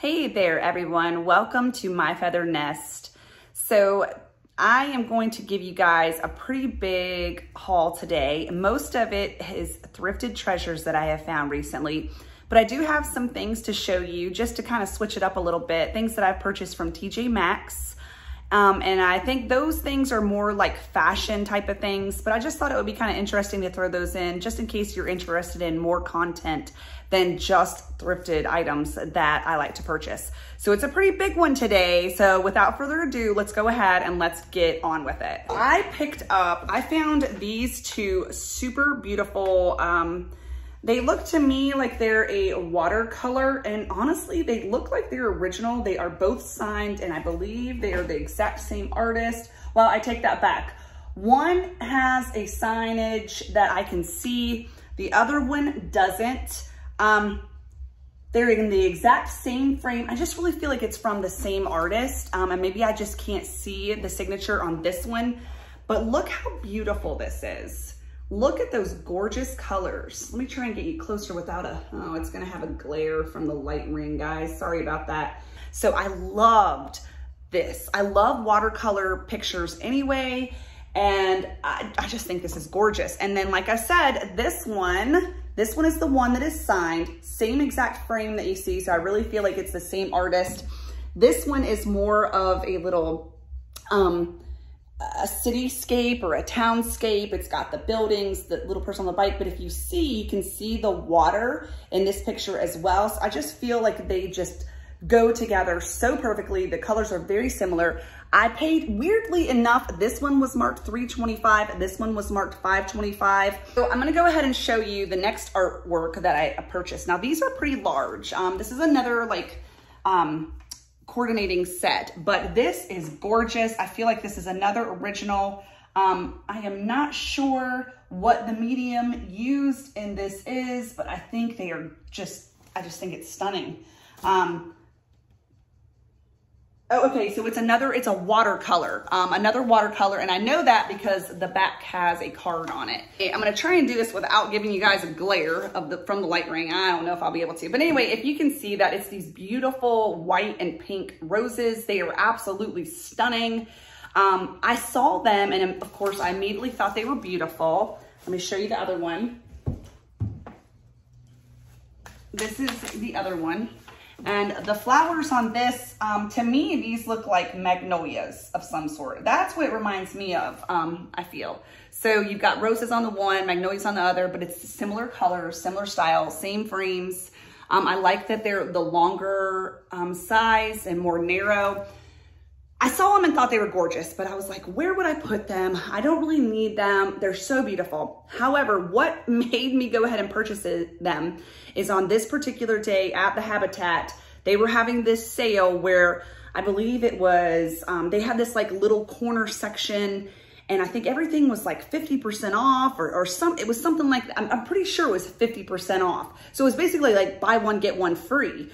Hey there, everyone. Welcome to My Feather Nest. So I am going to give you guys a pretty big haul today. Most of it is thrifted treasures that I have found recently, but I do have some things to show you just to kind of switch it up a little bit. Things that I've purchased from TJ Maxx. And I think those things are more like fashion type of things, but I just thought it would be kind of interesting to throw those in just in case you're interested in more content than just thrifted items that I like to purchase. So it's a pretty big one today. So without further ado, let's go ahead and let's get on with it. I found these two super beautiful, they look to me like they're a watercolor, and honestly, they look like they're original. They are both signed, and I believe they are the exact same artist. Well, I take that back. One has a signage that I can see. The other one doesn't. They're in the exact same frame. I just really feel like it's from the same artist, and maybe I just can't see the signature on this one, but look how beautiful this is. Look at those gorgeous colors. Let me try and get you closer without oh, it's gonna have a glare from the light ring, guys. Sorry about that. So I loved this. I love watercolor pictures anyway, and I just think this is gorgeous. And then, like I said, this one is the one that is signed, same exact frame that you see. So I really feel like it's the same artist. This one is more of a little, a cityscape or a townscape. It's got the buildings, the little person on the bike, but if you see, you can see the water in this picture as well. So I just feel like they just go together so perfectly. The colors are very similar. I paid, weirdly enough, this one was marked $3.25, this one was marked $5.25. So I'm gonna go ahead and show you the next artwork that I purchased. Now these are pretty large. This is another like, coordinating set, but this is gorgeous. I feel like this is another original. I am not sure what the medium used in this is, but I think they are just, I just think it's stunning. Oh, okay, so it's a watercolor, another watercolor, and I know that because the back has a card on it. Okay, I'm gonna try and do this without giving you guys a glare from the light ring. I don't know if I'll be able to, but anyway, if you can see that it's these beautiful white and pink roses. They are absolutely stunning. I saw them, and of course, I immediately thought they were beautiful. Let me show you the other one. This is the other one. And the flowers on this, to me, these look like magnolias of some sort. That's what it reminds me of, I feel. So you've got roses on the one, magnolias on the other, but it's similar colors, similar style, same frames. I like that they're the longer size and more narrow. I saw them and thought they were gorgeous, but I was like, where would I put them? I don't really need them. They're so beautiful. However, what made me go ahead and purchase them is on this particular day at the Habitat, they were having this sale where I believe it was, they had this like little corner section, and I think everything was like 50% off or it was something like, I'm pretty sure it was 50% off. So it was basically like buy one, get one free.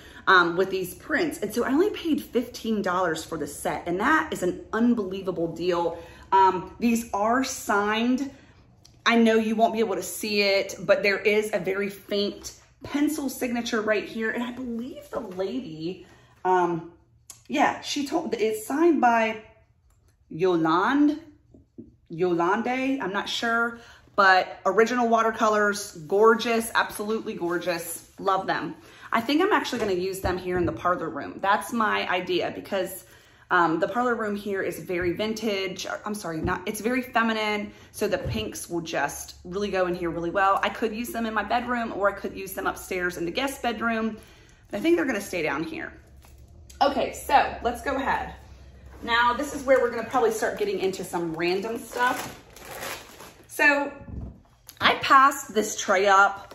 With these prints. And so I only paid $15 for the set, and that is an unbelievable deal. These are signed. I know you won't be able to see it, but there is a very faint pencil signature right here. And I believe the lady, yeah, she told, it's signed by Yolande, I'm not sure, but original watercolors, gorgeous, absolutely gorgeous. Love them. I think I'm actually going to use them here in the parlor room. That's my idea, because the parlor room here is very vintage. I'm sorry, it's very feminine. So the pinks will just really go in here really well. I could use them in my bedroom, or I could use them upstairs in the guest bedroom, but I think they're going to stay down here. Okay, so let's go ahead. Now this is where we're going to probably start getting into some random stuff. So I passed this tray up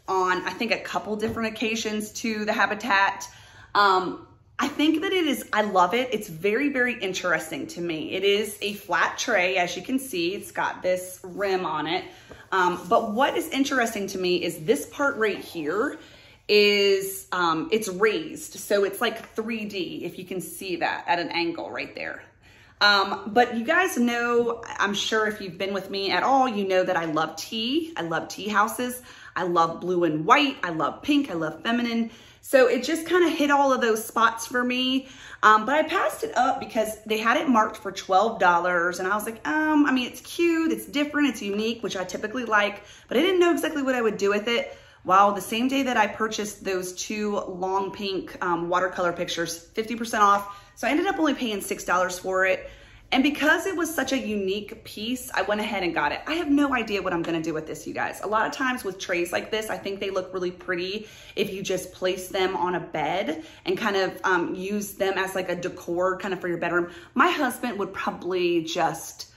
on, I think, a couple different occasions to the Habitat. I think that I love it. It's very, very interesting to me. It is a flat tray, as you can see. It's got this rim on it. But what is interesting to me is this part right here is, it's raised. So it's like 3D, if you can see that at an angle right there. But you guys know, I'm sure if you've been with me at all, you know that I love tea. I love tea houses. I love blue and white. I love pink. I love feminine. So it just kind of hit all of those spots for me. But I passed it up because they had it marked for $12. And I was like, I mean, it's cute, it's different, it's unique, which I typically like, but I didn't know exactly what I would do with it. Well, the same day that I purchased those 2 long pink watercolor pictures, 50% off. So I ended up only paying $6 for it. And because it was such a unique piece, I went ahead and got it. I have no idea what I'm gonna do with this, you guys. A lot of times with trays like this, I think they look really pretty if you just place them on a bed and kind of use them as like a decor kind of for your bedroom. My husband would probably just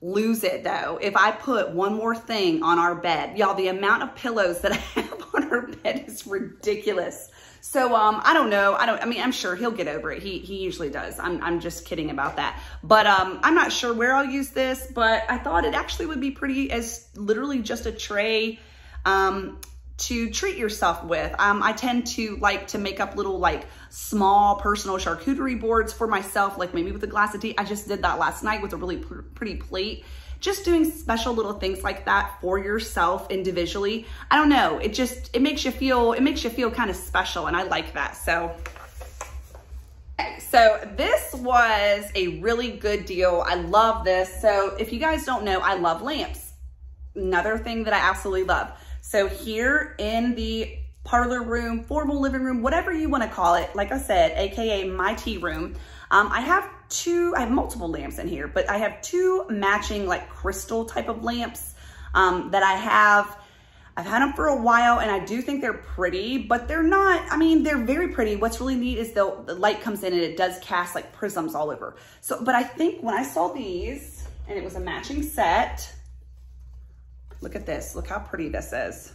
lose it though if I put one more thing on our bed. Y'all, the amount of pillows that I have on our bed is ridiculous. So I don't know. I mean, I'm sure he'll get over it. He usually does. I'm just kidding about that. But I'm not sure where I'll use this, but I thought it actually would be pretty as literally just a tray to treat yourself with. I tend to like to make up little like small personal charcuterie boards for myself, like maybe with a glass of tea. I just did that last night with a really pretty plate. Just doing special little things like that for yourself individually. I don't know, it makes you feel kind of special, and I like that. So this was a really good deal. I love this. So if you guys don't know, I love lamps. Another thing that I absolutely love. So here in the parlor room, formal living room, whatever you want to call it, like I said, AKA my tea room, I have multiple lamps in here, but I have 2 matching like crystal type of lamps that I've had them for a while, and I do think they're pretty, but they're not, I mean, they're very pretty. What's really neat is the light comes in and it does cast like prisms all over. So, but I think when I saw these and it was a matching set, look at this, look how pretty this is.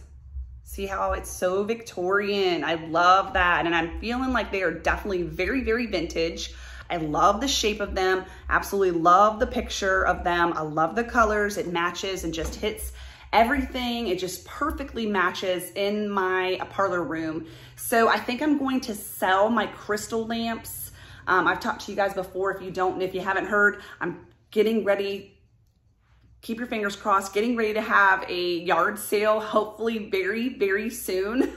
See how it's so Victorian. I love that. And I'm feeling like they are definitely very, very vintage. I love the shape of them. Absolutely love the picture of them. I love the colors. It matches and just hits everything. It just perfectly matches in my parlor room. So I think I'm going to sell my crystal lamps. I've talked to you guys before. If you haven't heard, I'm getting ready. Keep your fingers crossed, getting ready to have a yard sale, hopefully very, very soon.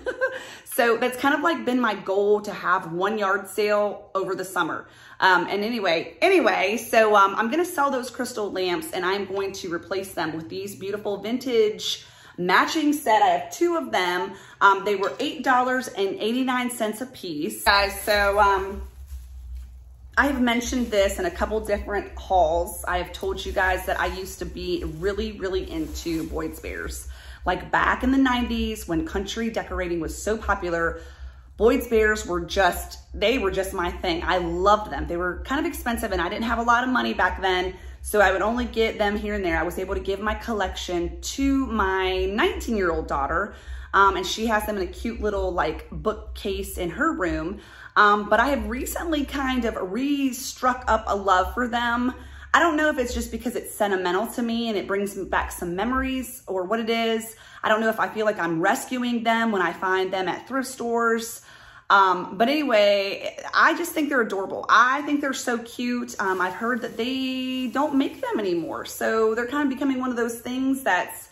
So that's kind of like been my goal, to have one yard sale over the summer. And anyway, so I'm gonna sell those crystal lamps, and I'm going to replace them with these beautiful vintage matching set. I have 2 of them. They were $8.89 a piece. Guys, so I have mentioned this in a couple different hauls. I have told you guys that I used to be really, really into Boyd's Bears. Like back in the 90s when country decorating was so popular, Boyd's Bears were just my thing. I loved them. They were kind of expensive and I didn't have a lot of money back then, so I would only get them here and there. I was able to give my collection to my 19-year-old daughter, and she has them in a cute little like bookcase in her room. But I have recently kind of struck up a love for them. I don't know if it's just because it's sentimental to me and it brings back some memories or what it is. I don't know if I feel like I'm rescuing them when I find them at thrift stores. But anyway, I just think they're adorable. I think they're so cute. I've heard that they don't make them anymore. So they're kind of becoming one of those things that's,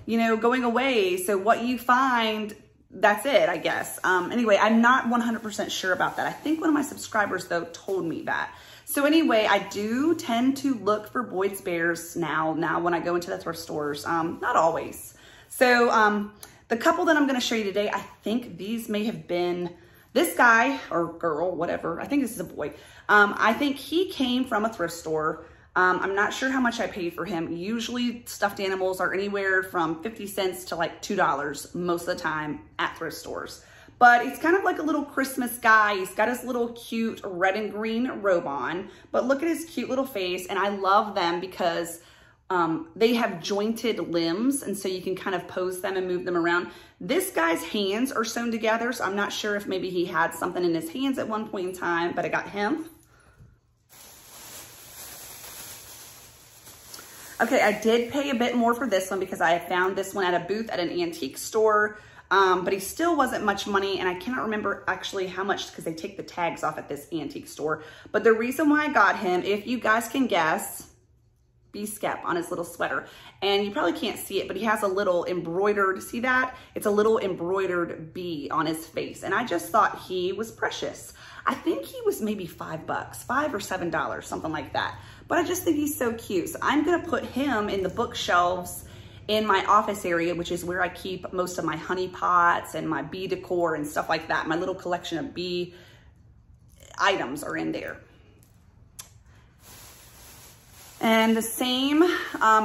you know, going away. So what you find, that's it, I guess. Anyway, I'm not 100% sure about that. I think one of my subscribers though told me that. So anyway, I do tend to look for Boyd's Bears now when I go into the thrift stores, not always. So the couple that I'm gonna show you today, I think these may have been, this guy or girl, whatever, I think this is a boy. I think he came from a thrift store. I'm not sure how much I paid for him. Usually stuffed animals are anywhere from 50 cents to like $2 most of the time at thrift stores. But he's kind of like a little Christmas guy. He's got his little cute red and green robe on, but look at his cute little face. And I love them because they have jointed limbs, and so you can kind of pose them and move them around. This guy's hands are sewn together, so I'm not sure if maybe he had something in his hands at one point in time, but I got him. Okay, I did pay a bit more for this one because I found this one at a booth at an antique store, but he still wasn't much money, and I cannot remember actually how much because they take the tags off at this antique store. But the reason why I got him, if you guys can guess, bee scap on his little sweater. And you probably can't see it, but he has a little embroidered, see that? It's a little embroidered bee on his face. And I just thought he was precious. I think he was maybe $5, $5 or $7, something like that. But I just think he's so cute. So I'm gonna put him in the bookshelves in my office area, which is where I keep most of my honey pots and my bee decor and stuff like that. My little collection of bee items are in there. And the same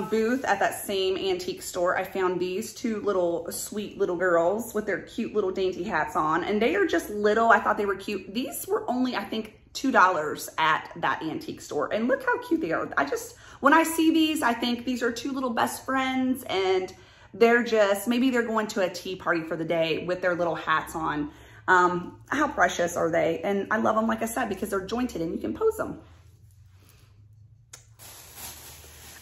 booth at that same antique store, I found these two little sweet little girls with their cute little dainty hats on. And they are just little. I thought they were cute. These were only, I think, $2 at that antique store. And look how cute they are. When I see these, I think these are two little best friends, and they're just, maybe they're going to a tea party for the day with their little hats on. How precious are they? And I love them, like I said, because they're jointed and you can pose them.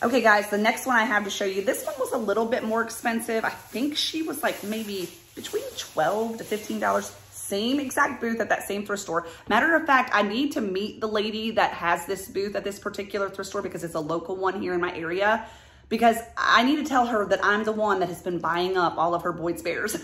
Okay guys, the next one I have to show you, this one was a little bit more expensive. I think she was like maybe between $12 to $15. Same exact booth at that same thrift store. Matter of fact, I need to meet the lady that has this booth at this particular thrift store because it's a local one here in my area. Because I need to tell her that I'm the one that has been buying up all of her Boyd's Bears.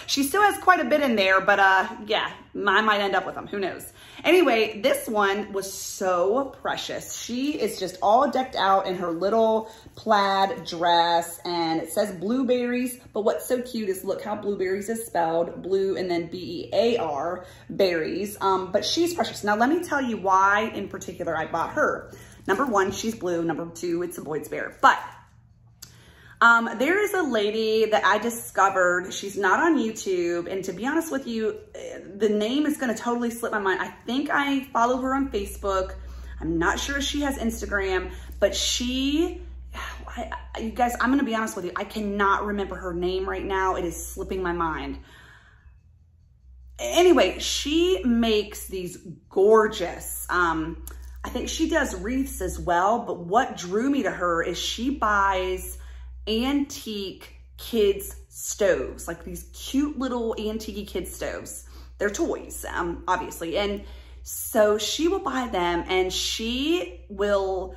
She still has quite a bit in there, but yeah, I might end up with them, who knows. Anyway, this one was so precious. She is just all decked out in her little plaid dress, and it says blueberries, but what's so cute is look how blueberries is spelled, blue and then B-E-A-R, berries, but she's precious. Now let me tell you why in particular I bought her. Number one, she's blue. Number two, it's a Boyd's Bear, but there is a lady that I discovered. She's not on YouTube. And to be honest with you, the name is going to totally slip my mind. I think I follow her on Facebook. I'm not sure if she has Instagram, but you guys, I'm going to be honest with you. I cannot remember her name right now. It is slipping my mind. Anyway, she makes these gorgeous, I think she does wreaths as well. But what drew me to her is she buys antique kids stoves, like these cute little antique kids stoves. They're toys, obviously. And so she will buy them, and she will,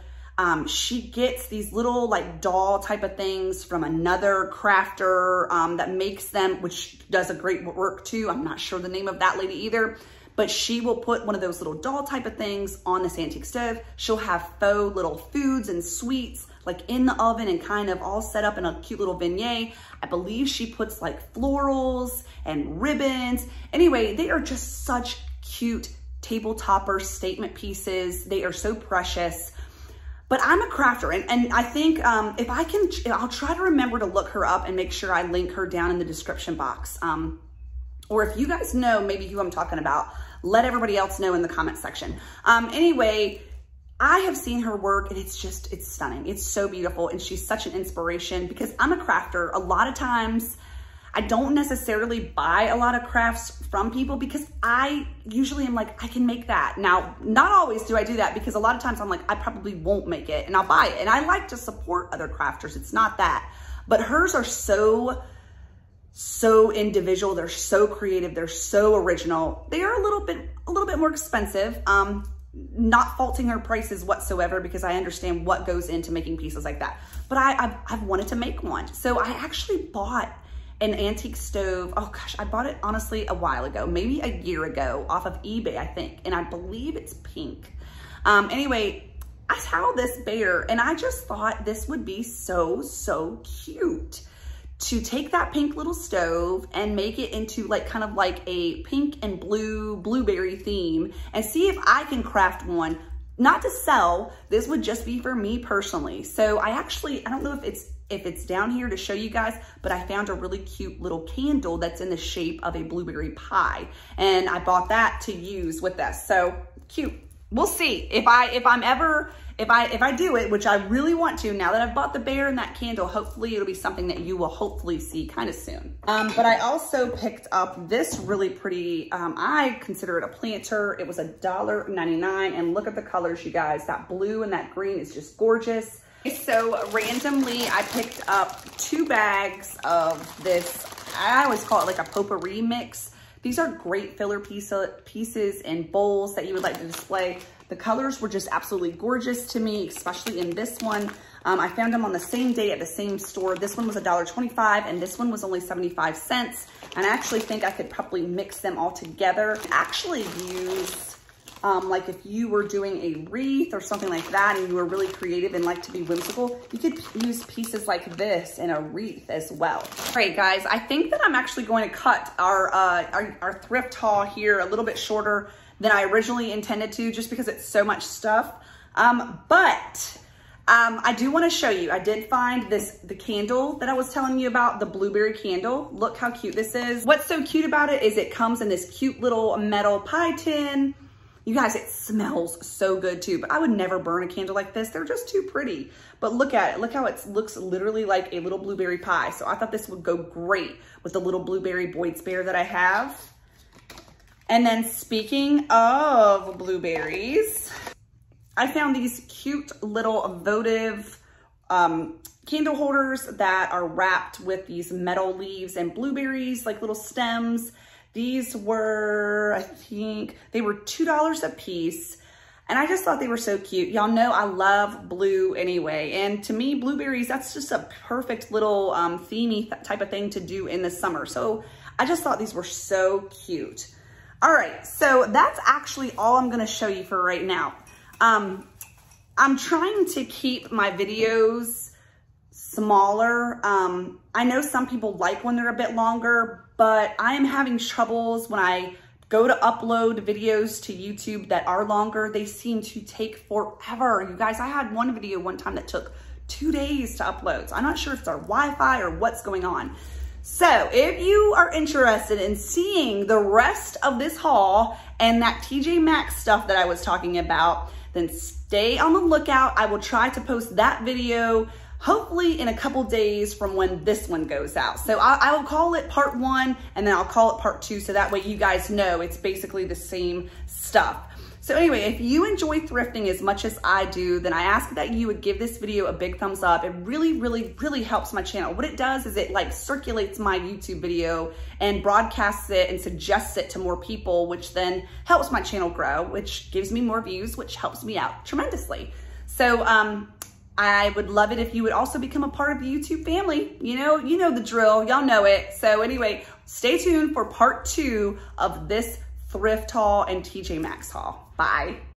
she gets these little like doll type of things from another crafter that makes them, which does a great work too. I'm not sure the name of that lady either, but she will put one of those little doll type of things on this antique stove. She'll have faux little foods and sweets like in the oven and kind of all set up in a cute little vignette. I believe she puts like florals and ribbons. Anyway, they are just such cute table topper statement pieces. They are so precious. But I'm a crafter, and I think if I can, I'll try to remember to look her up and make sure I link her down in the description box. Or if you guys know maybe who I'm talking about, let everybody else know in the comment section. Anyway, I have seen her work, and it's stunning. It's so beautiful, and she's such an inspiration because I'm a crafter. A lot of times I don't necessarily buy a lot of crafts from people because I usually am like, I can make that. Now, not always do I do that because a lot of times I'm like, I probably won't make it, and I'll buy it. And I like to support other crafters. It's not that, but hers are so individual. They're so creative. They're so original. They are a little bit more expensive. Not faulting her prices whatsoever because I understand what goes into making pieces like that. But I've wanted to make one. So I actually bought an antique stove. Oh gosh, I bought it honestly a while ago, maybe a year ago off of eBay, I think. And I believe it's pink. Anyway, I saw this bear and I just thought this would be so cute to take that pink little stove and make it into like kind of like a pink and blue blueberry theme and see if I can craft one, not to sell. This would just be for me personally. So I don't know if it's down here to show you guys, but I found a really cute little candle that's in the shape of a blueberry pie. And I bought that to use with this. So cute. We'll see if I do it, which I really want to. Now that I've bought the bear and that candle, hopefully it'll be something that you will hopefully see kind of soon. But I also picked up this really pretty, I consider it a planter. It was $1.99, and look at the colors, you guys. That blue and that green is just gorgeous. So randomly, I picked up 2 bags of this, I always call it like a potpourri mix. These are great filler pieces and bowls that you would like to display. The colors were just absolutely gorgeous to me, especially in this one. I found them on the same day at the same store. This one was $1.25 and this one was only 75 cents. And I actually think I could probably mix them all together. Actually use, like if you were doing a wreath or something like that and you were really creative and like to be whimsical, you could use pieces like this in a wreath as well. All right, guys, I think that I'm actually going to cut our thrift haul here a little bit shorter than I originally intended to, just because it's so much stuff. I do want to show you, I did find the candle that I was telling you about, the blueberry candle. Look how cute this is. What's so cute about it is it comes in this cute little metal pie tin. You guys, it smells so good too, but I would never burn a candle like this. They're just too pretty. But look at it. Look how it looks literally like a little blueberry pie. So I thought this would go great with the little blueberry Boyd's Bear that I have. And then speaking of blueberries, I found these cute little votive candle holders that are wrapped with these metal leaves and blueberries, like little stems. These were, I think, they were $2 a piece. And I just thought they were so cute. Y'all know I love blue anyway. And to me, blueberries, that's just a perfect little themey type of thing to do in the summer. So I just thought these were so cute. All right, so that's actually all I'm gonna show you for right now. I'm trying to keep my videos smaller. I know some people like when they're a bit longer, but I am having troubles when I go to upload videos to YouTube that are longer. They seem to take forever. You guys, I had one video one time that took 2 days to upload. So I'm not sure if it's our Wi-Fi or what's going on. So if you are interested in seeing the rest of this haul and that TJ Maxx stuff that I was talking about, then stay on the lookout. I will try to post that video hopefully in a couple days from when this one goes out. So I will call it part 1 and then I'll call it part 2, so that way you guys know it's basically the same stuff. So anyway, if you enjoy thrifting as much as I do, then I ask that you would give this video a big thumbs up. It really, really, really helps my channel. What it does is it like circulates my YouTube video and broadcasts it and suggests it to more people, which then helps my channel grow, which gives me more views, which helps me out tremendously. So I would love it if you would also become a part of the YouTube family. You know the drill, y'all know it. So anyway, stay tuned for part 2 of this thrift haul and TJ Maxx haul. Bye.